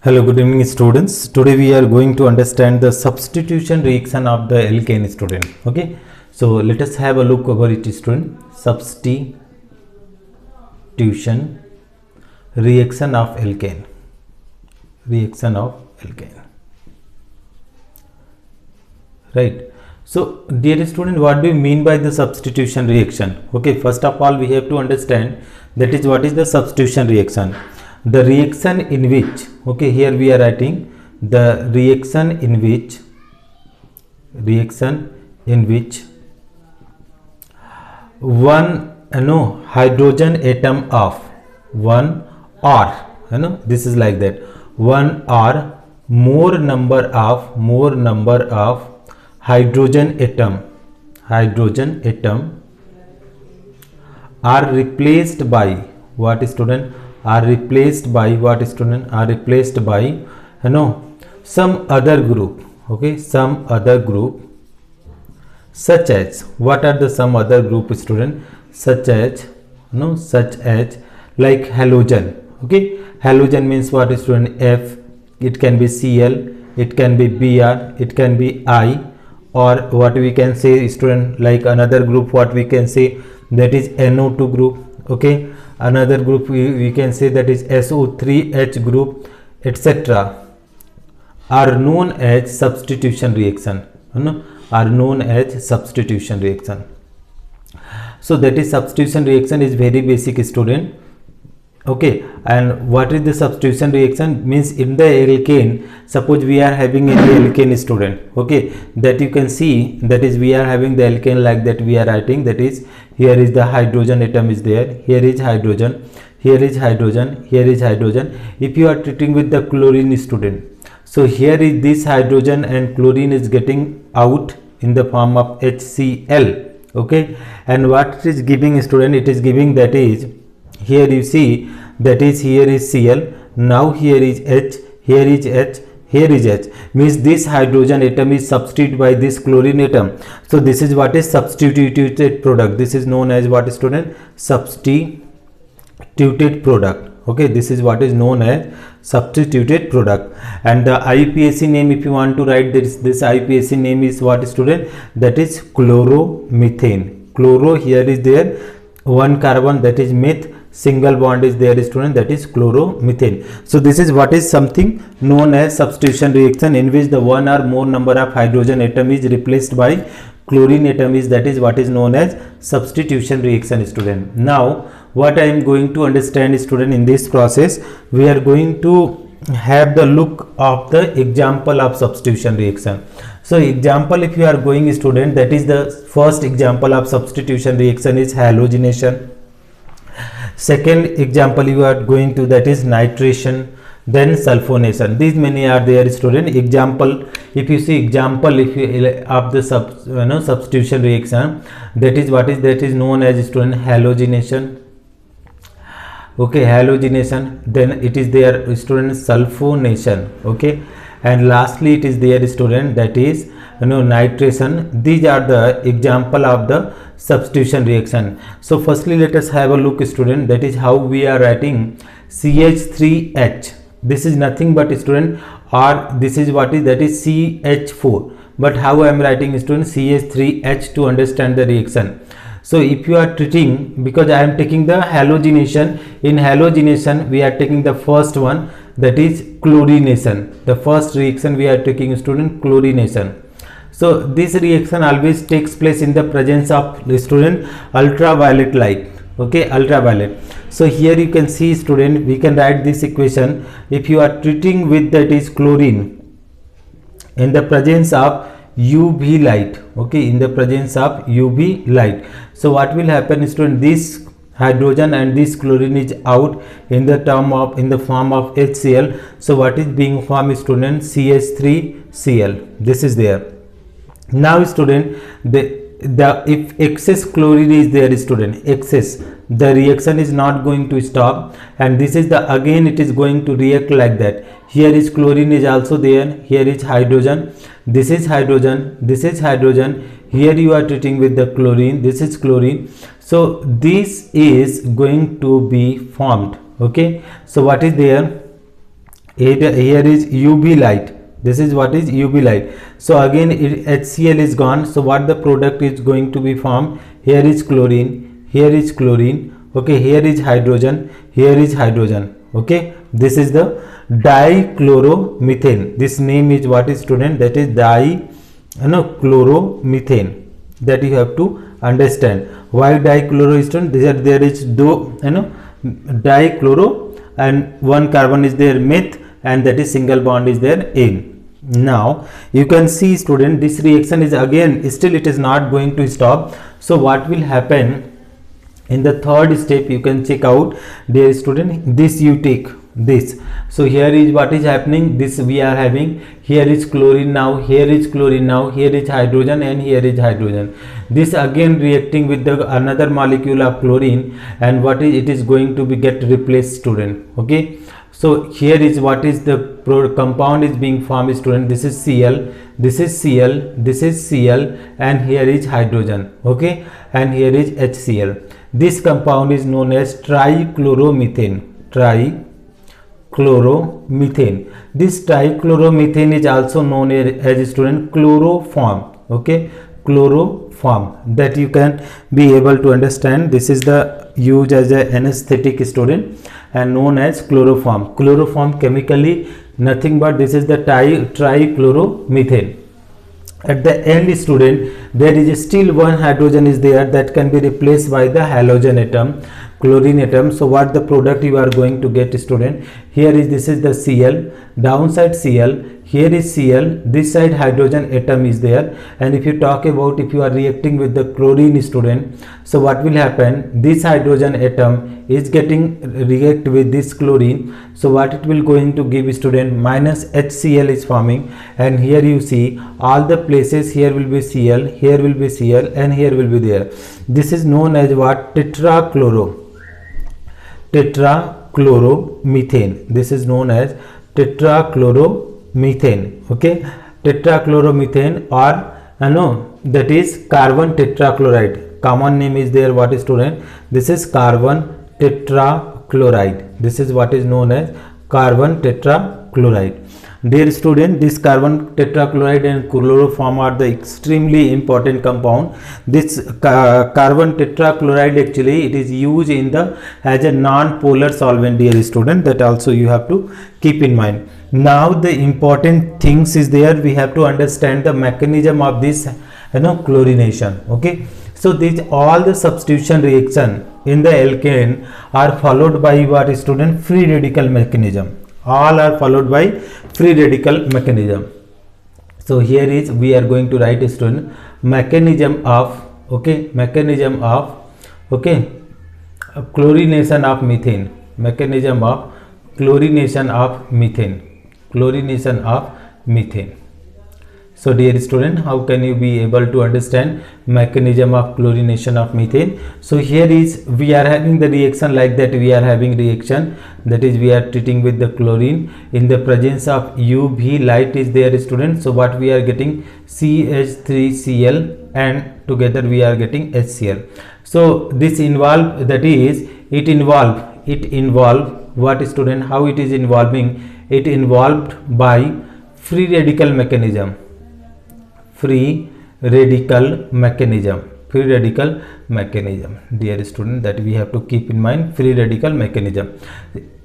Hello, good evening students. Today we are going to understand the substitution reaction of the alkane student. Okay, so let us have a look over it student. Substitution reaction of alkane. Reaction of alkane. Right. So dear student, what do you mean by the substitution reaction? Okay, first of all we have to understand that is what is the substitution reaction. The reaction in which, okay, here we are writing the reaction in which one hydrogen atom of one or this is like that, one or more number of hydrogen atom are replaced by what student? Are replaced by some other group. Okay, some other group, such as, what are the some other group student? Such as like halogen. Okay, halogen means what student? F, it can be Cl, it can be Br, it can be I, or what we can say student, like another group, what we can say, that is NO2 group. Okay, another group we can say that is SO3H group, etc. are known as substitution reaction. Are known as substitution reaction. So that is substitution reaction is very basic student. Okay, and what is the substitution reaction? Means in the alkane, suppose we are having any alkane student, okay, that you can see, that is we are having the alkane like that we are writing, that is here is the hydrogen atom is there, here is hydrogen, here is hydrogen, here is hydrogen. If you are treating with the chlorine student, so here is this hydrogen and chlorine is getting out in the form of HCl. Okay, and what it is giving student? It is giving, that is, here you see, that is here is Cl, now here is H, here is H, here is H, means this hydrogen atom is substituted by this chlorine atom. So this is what is substituted product. This is known as what student? Substituted product. Okay, this is what is known as substituted product. And the IUPAC name, if you want to write this IUPAC name is what student? That is chloromethane. Chloro, here is there one carbon, that is meth, single bond is there student, that is chloromethane. So this is what is something known as substitution reaction, in which the one or more number of hydrogen atom is replaced by chlorine atom, is that is what is known as substitution reaction student. Now what I am going to understand student, in this process we are going to have the look of the example of substitution reaction. So example, if you are going student, that is the first example of substitution reaction is halogenation. Second example you are going to, that is nitration, then sulfonation. These many are there student. Example, if you see example, if you of the substitution reaction, that is what is, that is known as student halogenation. Okay, halogenation, then it is there student sulfonation. Okay, and lastly it is there student, that is nitration. These are the example of the substitution reaction. So firstly let us have a look student, that is how we are writing CH3H. This is nothing but student, or this is what is, that is CH4, but how I am writing student CH3H to understand the reaction. So if you are treating, because I am taking the halogenation, in halogenation we are taking the first one, that is chlorination. The first reaction we are taking student, chlorination. So this reaction always takes place in the presence of the student ultraviolet light. Okay, ultraviolet. So here you can see student, we can write this equation. If you are treating with, that is chlorine, in the presence of UV light, okay, in the presence of UV light, so what will happen student? This hydrogen and this chlorine is out in the form of HCl. So what is being formed student? CH3Cl. This is there. Now student, if excess chlorine is there student, excess, the reaction is not going to stop, and this is the, again it is going to react like that. Here is chlorine is also there, here is hydrogen, this is hydrogen, this is hydrogen, here you are treating with the chlorine, this is chlorine. So this is going to be formed. Okay, so what is there? Here is UV light. This is what is UV light. So again HCl is gone. So what the product is going to be formed? Here is chlorine. Here is chlorine. Okay. Here is hydrogen. Here is hydrogen. Okay. This is the dichloromethane. This name is what is, student? That is dichloromethane. That you have to understand. Why dichloro, student? There is dichloro and one carbon is there, meth, and that is single bond is there, in. Now you can see, student, this reaction is again still it is not going to stop. So what will happen in the third step? You can check out, dear student, this you take this. So here is what is happening. This we are having, here is chlorine now, here is chlorine now, here is hydrogen, and here is hydrogen. This again reacting with the another molecule of chlorine, and what is it is going to be get replaced, student. Okay. So here is what is the compound is being formed, student. This is Cl, this is Cl, this is Cl, and here is hydrogen. Okay. And here is HCl. This compound is known as trichloromethane. Trichloromethane. This trichloromethane is also known as, student, chloroform. Okay. Chloroform, that you can be able to understand. This is the used as an anesthetic, student, and known as chloroform. Chloroform chemically nothing but this is the trichloromethane. At the end, student, there is still one hydrogen is there that can be replaced by the halogen atom, chlorine atom. So what the product you are going to get, student? Here is, this is the Cl, downside Cl, here is Cl, this side hydrogen atom is there. And if you talk about, if you are reacting with the chlorine, student, so what will happen? This hydrogen atom is getting react with this chlorine. So what it will going to give, student? Minus HCl is forming, and here you see all the places, here will be Cl, here will be Cl, and here will be there. This is known as what? Tetrachloromethane. This is known as tetrachloromethane. Okay. Tetrachloromethane, or that is carbon tetrachloride. Common name is there, what is, student? This is carbon tetrachloride. This is what is known as carbon tetrachloride. Dear student, this carbon tetrachloride and chloroform are the extremely important compound. This carbon tetrachloride, actually it is used in the as a non-polar solvent, dear student. That also you have to keep in mind. Now the important things is there, we have to understand the mechanism of this chlorination. Okay. So these all the substitution reaction in the alkane are followed by what, student? Free radical mechanism. All are followed by free radical mechanism. So here is, we are going to write, student, mechanism of, okay, mechanism of, okay, chlorination of methane, mechanism of chlorination of methane, chlorination of methane. So dear student, how can you be able to understand mechanism of chlorination of methane? So here is, we are having the reaction like that. We are having reaction, that is we are treating with the chlorine in the presence of UV light is there, student. So what we are getting? CH3Cl, and together we are getting HCl. So this involve, that is it involve what, student? How it is involving? It involved by free radical mechanism. Free radical mechanism, dear student, that we have to keep in mind, free radical mechanism.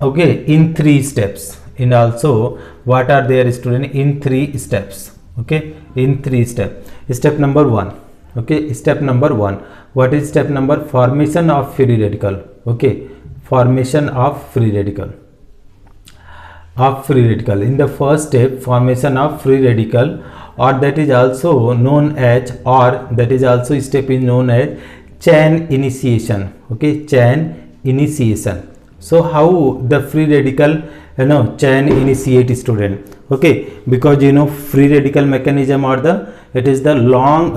Okay, in 3 steps. In also, what are there, student? In 3 steps. Okay, in 3 steps. Step number 1. Okay, step number 1. What is step number? Formation of free radical. Okay, formation of free radical. In the first step, formation of free radical, or that is also known as, or that is also step is known as chain initiation. Okay, chain initiation. So how the free radical chain initiate, student? Okay, because free radical mechanism or it is the long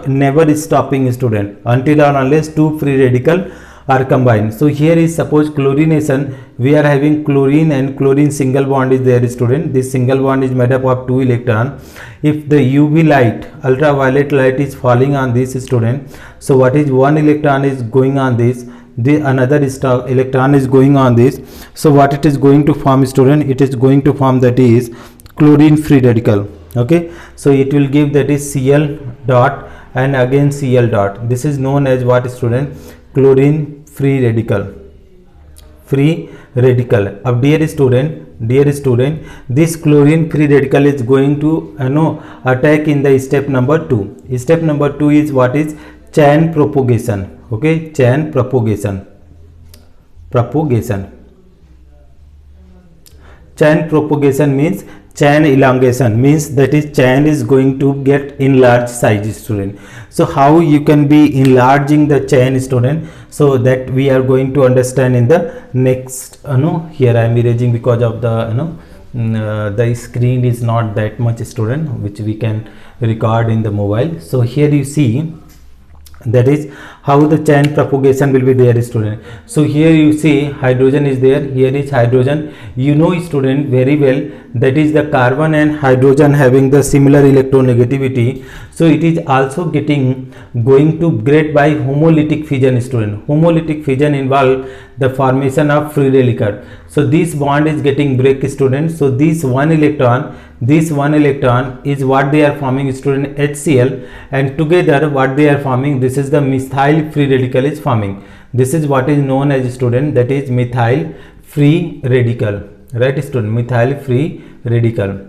never stopping, student, until or unless 2 free radical are combined. So here is, suppose chlorination, we are having chlorine and chlorine single bond is there, student. This single bond is made up of 2 electrons. If the UV light, ultraviolet light is falling on this, student, so what is 1 electron is going on this the another electron is going on this. So what it is going to form, student? It is going to form, that is chlorine free radical. Okay, so it will give, that is Cl dot and again Cl dot. This is known as what, student? Chlorine free radical. Free radical. अब dear student, this chlorine free radical is going to attack in the step number 2. Step number 2 is what is chain propagation. Okay, chain propagation. Chain propagation means chain elongation, means that is chain is going to get enlarged size, student. So how you can be enlarging the chain, student? So that we are going to understand in the next. Here I am erasing because of the the screen is not that much, student, which we can record in the mobile. So here you see, that is how the chain propagation will be there, student. So here you see hydrogen is there, here is hydrogen. You know, student, very well, that is the carbon and hydrogen having the similar electronegativity. So it is also going to get by homolytic fission, student. Homolytic fission involve the formation of free radical. So this bond is getting break, student. So this one electron is what they are forming, student, HCl, and together what they are forming, this is the methyl free radical is forming. This is what is known as, student, that is methyl free radical, right, student? Methyl free radical.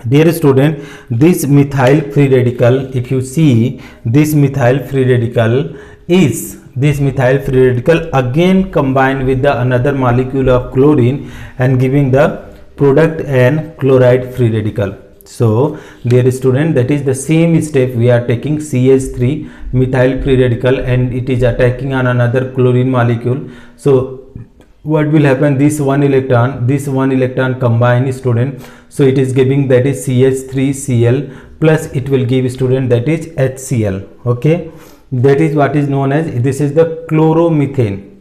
Dear student, this methyl free radical, if you see, this methyl free radical again combined with the another molecule of chlorine and giving the product and chloride free radical. So dear student, that is the same step we are taking, CH3 methyl free radical, and it is attacking on another chlorine molecule. So what will happen, this one electron combine, student. So it is giving, that is CH3Cl plus it will give, student, that is HCl. Okay, that is what is known as, this is the chloromethane.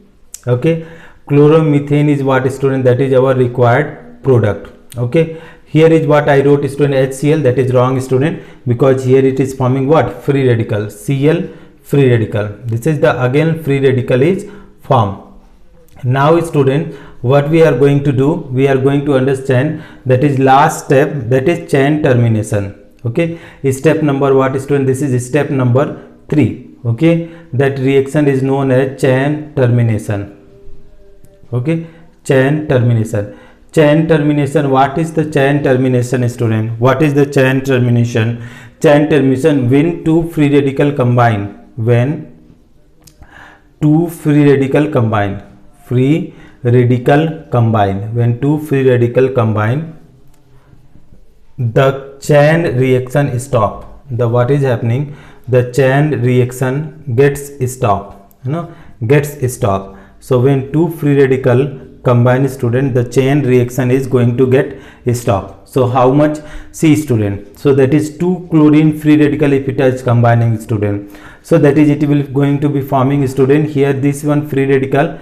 Okay, chloromethane is what, student? That is our required product. Okay, here is what I wrote, student, HCl. That is wrong, student, because here it is forming what? Free radical, Cl free radical. This is the again free radical is formed. Now, student, what we are going to do, we are going to understand, that is last step, that is chain termination. Okay, step number what, student? This is step number 3. Okay, that reaction is known as chain termination. Okay, chain termination. Chain termination, what is the chain termination, student? What is the chain termination? Chain termination, when two free radical combine, when two free radical combine, the chain reaction stop. The what is happening, the chain reaction gets stopped, gets stopped. So when two free radical combine, student, the chain reaction is going to get stopped. So how much? See, student, so that is two chlorine free radical if it is combining, student. So that is, it will going to be forming, student, here this one free radical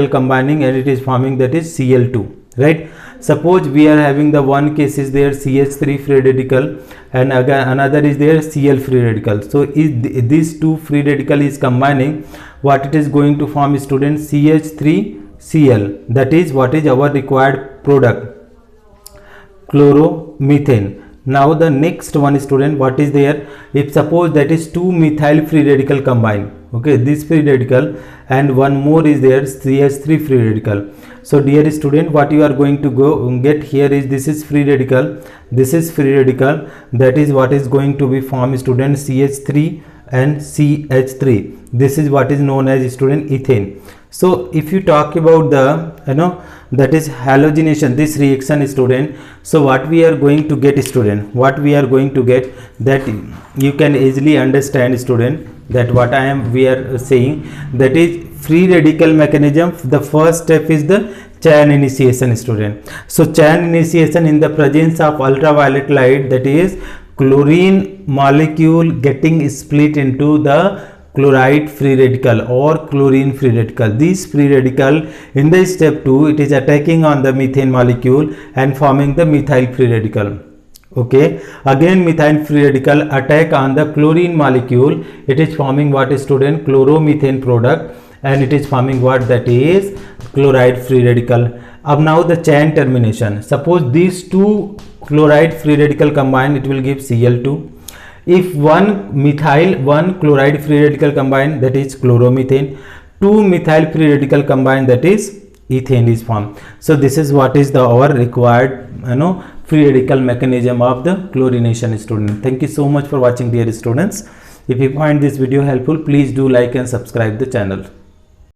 combining, and it is forming, that is Cl2, right? Suppose we are having the one case is there CH3 free radical and again another is there Cl free radical. So if these two free radical is combining, what it is going to form, student? CH3Cl. That is what is our required product, chloromethane. Now the next one, student, what is there? If suppose that is two methyl free radical combine, okay, this free radical and one more is there CH3 free radical. So dear student, what you are going to go get here is, this is free radical, this is free radical, that is what is going to be formed, student, CH3 and CH3. This is what is known as, student, ethane. So if you talk about the that is halogenation, this reaction, student. So what we are going to get, student, we that you can easily understand, student, that what we are saying, that is free radical mechanism. The first step is the chain initiation, student. So chain initiation in the presence of ultraviolet light, that is chlorine molecule getting split into the chloride free radical or chlorine free radical. This free radical in the step 2, it is attacking on the methane molecule and forming the methyl free radical. Okay, again methyl free radical attack on the chlorine molecule, it is forming what, student? Chloromethane product, and it is forming what? That is chloride free radical. Now the chain termination. Suppose these two chloride free radical combine, it will give Cl2. If one methyl, one chloride free radical combine, that is chloromethane. Two methyl free radical combine, that is ethane is formed. So this is what is our required free radical mechanism of the chlorination, student. Thank you so much for watching, dear students. If you find this video helpful, please do like and subscribe the channel.